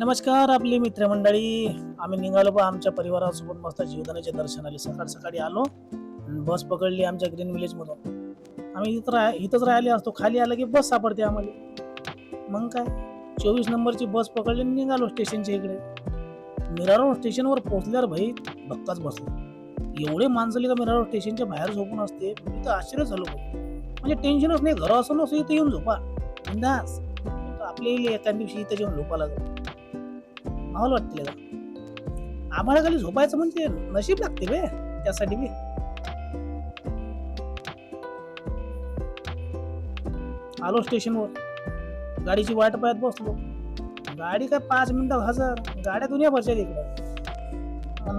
नमस्कार आपली मित्रमंडळी. आम्ही निघालो बा आमच्या परिवारासोबत मस्त जीवदानीच्या दर्शनाला. सकाळ सकाळी आलो, बस पकडली आमच्या ग्रीन विलेज मधून. आम्ही इथंच राहिले असतो. खाली आलं की बस सापडते आम्हाला. मग काय 24 नंबरची बस पकडली आणि निघालो स्टेशनच्या इकडे. मिरारोड स्टेशनवर पोहोचल्यावर भाई धक्काच बसला. एवढे माणसं का मिरारोड स्टेशनच्या बाहेर झोपून असते. मी तर आश्चर्य झालो. म्हणजे टेन्शनच नाही. घर असं नसतं इथे येऊन झोपा बिंदास. आपल्या एका दिवशी इथं जेवण झोपा लागलं. माहोल वाटते का आम्हाला खाली झोपायचं म्हणजे नशीब लागते बे त्यासाठी बी. आलो स्टेशनवर, गाडीची वाट पाहत बसलो. गाडी काय 5 मिनिटात हजर. गाड्या दुनिया भरच्या इकडे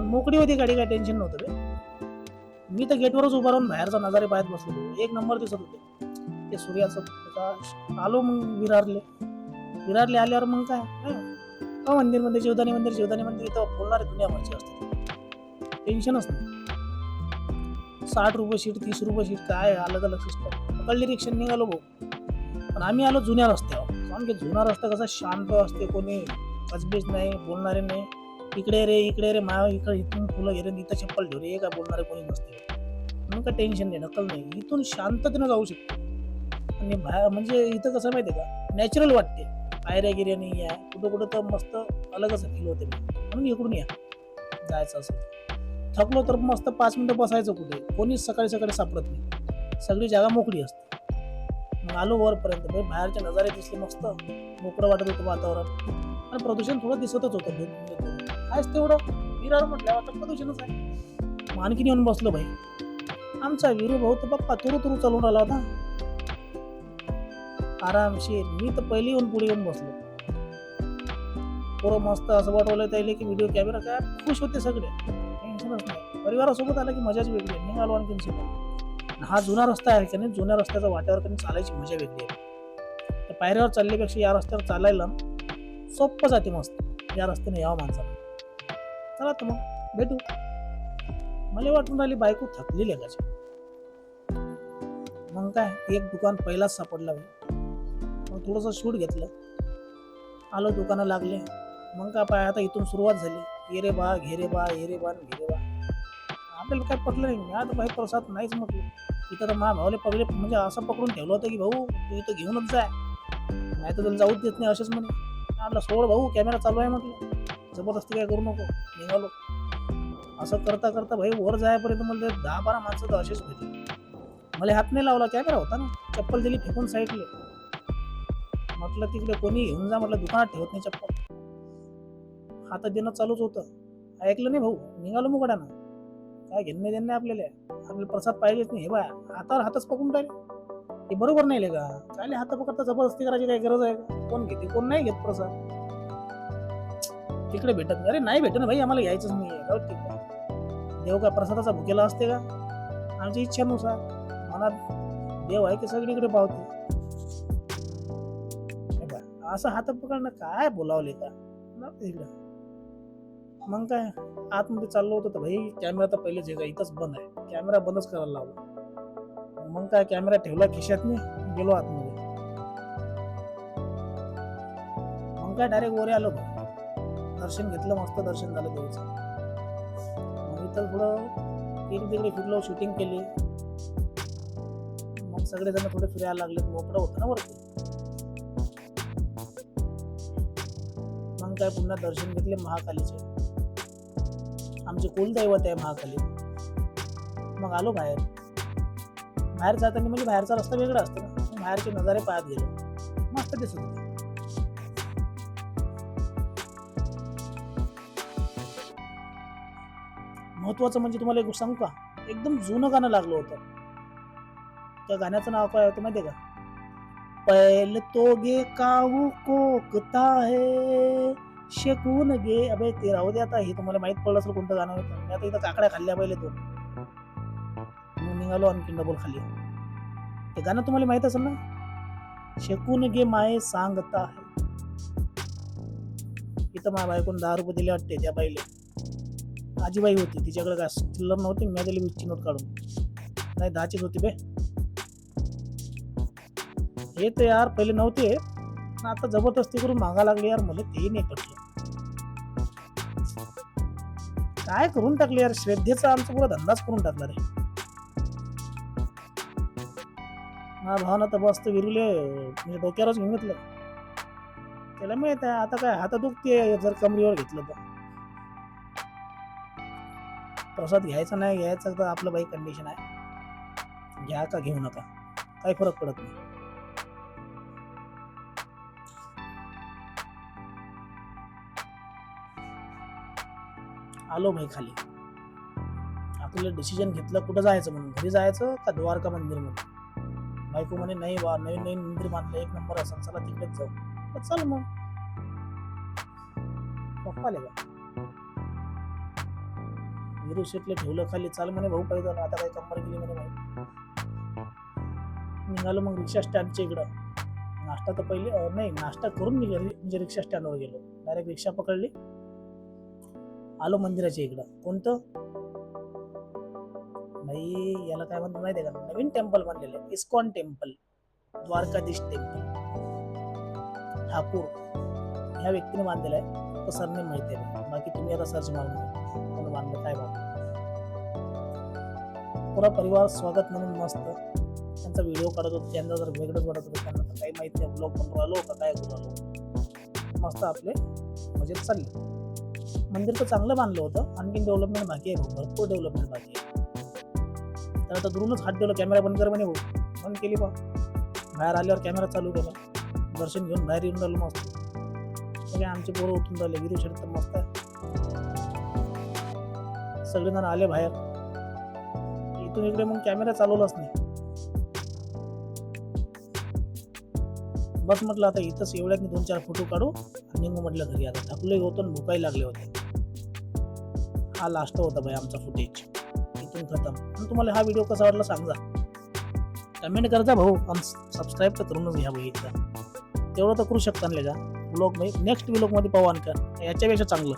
मोकळी होती गाडी, काय टेन्शन नव्हतं बे. मी तर गेटवरच उभा राहून बाहेरचा नजारे पाहत बसलो. एक नंबर दिसत होते ते सूर्याचं प्रकाश. आलो मग विरारले आल्यावर मग काय मंदिर मध्ये जीवदानी मंदिर इथं बोलणारे दुनिया भरची असते. टेन्शनच नाही. 60 रुपये सीट, 30 रुपये सीट, काय अलग अलग सिस्टम. पकडली रिक्षा, निघालो भाऊ. पण आम्ही आलो जुन्या रस्त्यावर. कारण की जुना रस्ता कसा शांत असते, कोणी कचबीज नाही, बोलणारे नाही. इकडे रे इकडे इथून फुलं घेरे, इथं चप्पल ठेवले, हे काय बोलणारे कोणी नसते. म्हणून काय टेन्शन नाही, ढकल नाही. इथून शांततेनं जाऊ शकतो. आणि बाहेर म्हणजे इथं कसं माहितीये का, नॅचरल वाटते. पायऱ्या गिऱ्या नाही आहे कुठं तर मस्त अलगच फील होते. म्हणून इकडून या जायचं असं. थकलो तर मस्त 5 मिनिटं बसायचं कुठे. कोणीच सकाळी सापडत नाही. सगळी जागा मोकळी असते. मग आलो वरपर्यंत. बाहेरचे नजारे दिसले, मस्त मोकळं वाटत होतं वातावरण. आणि प्रदूषण थोडं दिसतच होतं. कायच तेवढं विरार म्हटल्यावर आता प्रदूषणच आहे. मग आणखीन येऊन बसलो भाई. आमचा विरू भाऊ तर बाप्पा तुरू चालून राहिला होता आरामशीर. मी तर पहिली पुढे येऊन बसलो. पोरं मस्त असं वाटवलं त्याला की व्हिडिओ कॅमेरा काय खुश होते सगळे. टेन्शनच नाही. परिवारासोबत आला की मजाच वेगळी आहे. निघालो आणखीन सोबत. हा जुना रस्ता आहे की नाही, जुन्या रस्त्याच्या वाट्यावर कधी चालायची मजा वेगळी आहे. त्या पायऱ्यावर चालल्यापेक्षा या रस्त्यावर चालायला सोपं जाते मस्त. या रस्त्याने यावं माणसाला. चला तर मग भेटू. मला वाटून राहिली बायको थकलेली आहे का. मग काय एक दुकान पहिलाच सापडला. मग थोडंसं शूट घेतलं. आलो दुकानं लागले. मग काय पाय आता इथून सुरुवात झाली. ये रे बा घेरे बा आपल्याला काय पटलं नाही. मी आता भाई प्रसाद नाहीच म्हटलं. इथं तर मा भावले पगले म्हणजे असं पकडून ठेवलं होतं की भाऊ तू इथं घेऊनच जाय, नाही तर तुला जाऊच देत नाही असेच म्हणे. आपला सोड भाऊ, कॅमेरा चालू आहे म्हटलं, जबरदस्ती काय करू नको. निघालो. असं करता भाई वर जायपर्यंत मला 10-12 माणसं तर असेच भेटले. मला हात नाही लावला, कॅमेरा होता ना. चप्पल दिली फेकून साईडले. म्हटलं तिकडे कोणी घेऊन जा म्हटलं, दुकानात ठेवत नाही चप्पल. हातात देणं चालूच होतं. ऐकलं नाही भाऊ. निघालो मुगडानं. काय घेणं देणं आपल्याला प्रसाद पाहिजेच नाही. हे बा हातावर हातच पकडून राहिले. हे बरोबर नाही का. काय हात पकडता जबरदस्ती करायची काय गरज आहे का. कोण घेते कोण नाही घेत प्रसाद. तिकडे भेटत नाही. अरे नाही भेटत ना भाई, आम्हाला घ्यायचंच नाही. देव का प्रसादाचा भुकेला असते का. आमची इच्छेनुसार मनात देव आहे की सगळीकडे पावते. असं हात पकडणं काय बोलावले का इकडं. मग काय आतमध्ये चाललो होतं तर भाई कॅमेरा तर पहिलेच आहे का इथंच बंद आहे. कॅमेरा बंदच करायला लावला. मग काय कॅमेरा ठेवला खिशात मी गेलो आतमध्ये. मग काय डायरेक्ट वर आलो. दर्शन घेतलं, मस्त दर्शन झालं देवीचं. मग इथं थोडं तिकडे फिरलो, शूटिंग केली. मग सगळेजण थोडे फिरायला लागले. मोकळं होतं ना वरती. मग काय पुन्हा दर्शन घेतले महाकालीचे. आमचे कुलदैवत आहे महाकाली. मग आलो बाहेर जाताना म्हणजे बाहेरचा रस्ता वेगळा असतो ना. बाहेरचे नजारे पाहत गेलो. मस्त दिसत होते. महत्वाचं म्हणजे तुम्हाला एक गोष्ट सांगू का, एकदम जुनं गाणं लागलं होतं. त्या गाण्याचं नाव काय होतं माहितीये का, पहले तो गे काहू कोकता है शकून गे. अबे ते राहू दे आता. हे तुम्हाला माहित पडलं असेल कोणतं गाणं होतं. मी आता इथं काकड्या खाल्ल्या पहिले 2. मग निघालो आणखी डबल खाली. ते गाणं तुम्हाला माहित असेल ना, शकून गे माये सांगता है. इथं माझ्या बायकोन 10 रुपये दिले वाटते त्या बाईले. आजीबाई होती, तिच्याकडे काय चिल्लर नव्हती. मी दिली 20ची नोट काढून. नाही 10चीच होती बे. हे तर यार पहिले नव्हते. आता जबरदस्ती करून मागा लागले यार. मला तेही नाही पटलं. काय करून टाकले यार, श्रद्धेचा आमचा पुरा धंदाच करून टाकला रे. माझ्या भावानं तर मस्त विरुले म्हणजे डोक्यावरच घेऊन घेतलं. त्याला माहित आहे आता काय हात दुखते जर कमरीवर घेतलं तर. प्रसाद घ्यायचा नाही घ्यायचा तर आपलं बाई कंडिशन आहे, घ्या का घेऊ नका काही फरक पडत नाही. आलो भाई खाली. आपल्याला डिसिजन घेतलं कुठं जायचं म्हणून, घरी जायचं का द्वारका मंदिर म्हणून. बायको म्हणे नाही वा नवीन नवीन मंदिर बांधलं एक नंबर असेल, चला तिकडेच जाऊ. तर चल मग पप्पा आले का विरू शेटले ठेवलं खाली, चाल म्हणे भाऊ पाहिजे आता काही कंबर गेली म्हणे भाई. निघालो मग रिक्षा स्टँडच्या इकडं. नाश्ता तर पहिले नाही नाश्ता करून मी म्हणजे रिक्षा स्टँडवर गेलो, डायरेक्ट रिक्षा पकडली आलो मंदिराच्या इकडं. कोणतं भाई याला काय म्हणतात माहिती आहे का, नवीन टेम्पल बनलेलं आहे ISKCON temple, Dwarkadhish temple. Thakur ह्या व्यक्तीने बांधलेलं आहे, तो सरनेम माहिती आहे, बाकी तुम्ही आता सर्च मारून कोण बांधलं काय बांधलं. पुरा परिवार स्वागत म्हणून मस्त त्यांचा व्हिडिओ काढत होतो, त्यांना जर वेगळंच वाटत होतं, त्यांना तर काही माहिती नाही ब्लॉग बनवून राहिलो का काय करू राहिलो. मस्त आपले मजेत चालले. मंदिर तर चांगलं बांधलं होतं, आणखीन डेव्हलपमेंट बाकी आहे, भरपूर डेव्हलपमेंट बाकी आहे. तर आता दुरूनच हात ठेवला, कॅमेरा बंद कर म्हणे भाऊ, बंद केली बा. बाहेर आल्यावर कॅमेरा चालू केला, दर्शन घेऊन बाहेर येऊन राहिलो मस्त. सगळे आमचे पोरं उठून राहिले, विरू शेट तर मस्त आहे. सगळेजण आले बाहेर. इथून इकडे मग कॅमेरा चालवलाच नाही, बस म्हटलं आता इथंच एवढ्यात 2-4 फोटो काढू आणि निघू म्हटलं घरी. आता थकले होतो आणि भुकाही लागले होते. हा लास्ट होता भाई आमचा फुटेज, इथून खतम. आणि तुम्हाला हा व्हिडिओ कसा वाटला सांगा, कमेंट करजा भाऊ, आणि सबस्क्राईब तर करूनच घ्या भाई एकदा, तेवढं तर करू शकता ना का. ब्लॉग नेक्स्ट व्लॉग मध्ये पाहू आणखी याच्यापेक्षा चांगलं.